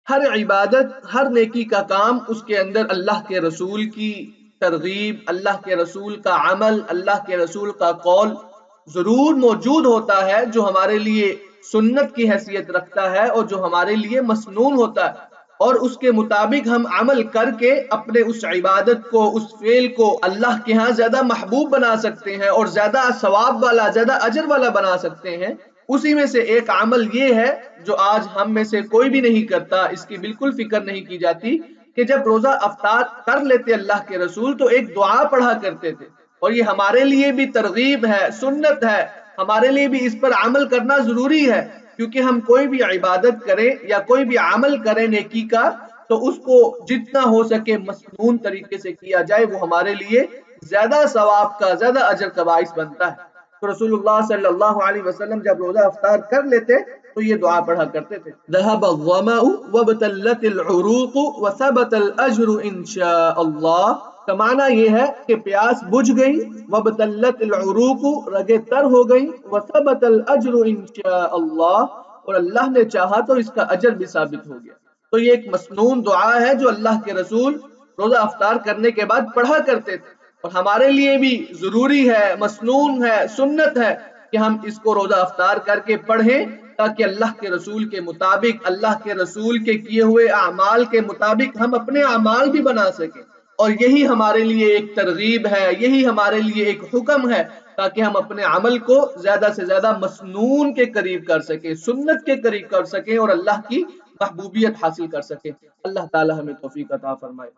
ہر عبادت، ہر نیکی کا کام، اس کے اندر اللہ کے رسول کی ترغیب، اللہ کے رسول کا عمل، اللہ کے رسول کا قول ضرور موجود ہوتا ہے، جو ہمارے لیے سنت کی حیثیت رکھتا ہے اور جو ہمارے لیے مسنون ہوتا ہے، اور اس کے مطابق ہم عمل کر کے اپنے اس عبادت کو، اس فعل کو اللہ کے ہاں زیادہ محبوب بنا سکتے ہیں اور زیادہ ثواب والا، زیادہ اجر والا بنا سکتے ہیں۔ اسی میں سے ایک عمل یہ ہے جو آج ہم میں سے کوئی بھی نہیں کرتا، اس کی بالکل فکر نہیں کی جاتی، کہ جب روزہ افطار کر لیتے اللہ کے رسول تو ایک دعا پڑھا کرتے تھے، اور یہ ہمارے لیے بھی ترغیب ہے، سنت ہے، ہمارے لیے بھی اس پر عمل کرنا ضروری ہے، کیونکہ ہم کوئی بھی عبادت کریں یا کوئی بھی عمل کریں نیکی کا، تو اس کو جتنا ہو سکے مسنون طریقے سے کیا جائے، وہ ہمارے لیے زیادہ ثواب کا، زیادہ اجر کا باعث بنتا ہے۔ تو رسول اللہ صلی اللہ علیہ وسلم جب روزہ افطار کر لیتے تو یہ دعا پڑھا کرتے تھے، ذهب الظمأ وابتلت العروق وثبت الاجر ان شاء اللہ، کا معنی یہ ہے کہ پیاس بجھ گئی، وابتلت العروق، رگیں تر ہو گئی، وثبت الاجر ان شاء اللہ، اور اللہ نے چاہا تو اس کا اجر بھی ثابت ہو گیا۔ تو یہ ایک مسنون دعا ہے جو اللہ کے رسول روزہ افطار کرنے کے بعد پڑھا کرتے تھے، اور ہمارے لیے بھی ضروری ہے، مسنون ہے، سنت ہے کہ ہم اس کو روزہ افطار کر کے پڑھیں، تاکہ اللہ کے رسول کے مطابق، اللہ کے رسول کے کیے ہوئے اعمال کے مطابق ہم اپنے اعمال بھی بنا سکیں، اور یہی ہمارے لیے ایک ترغیب ہے، یہی ہمارے لیے ایک حکم ہے، تاکہ ہم اپنے عمل کو زیادہ سے زیادہ مسنون کے قریب کر سکیں، سنت کے قریب کر سکیں، اور اللہ کی محبوبیت حاصل کر سکیں۔ اللہ تعالی ہمیں توفیق عطا فرمائے۔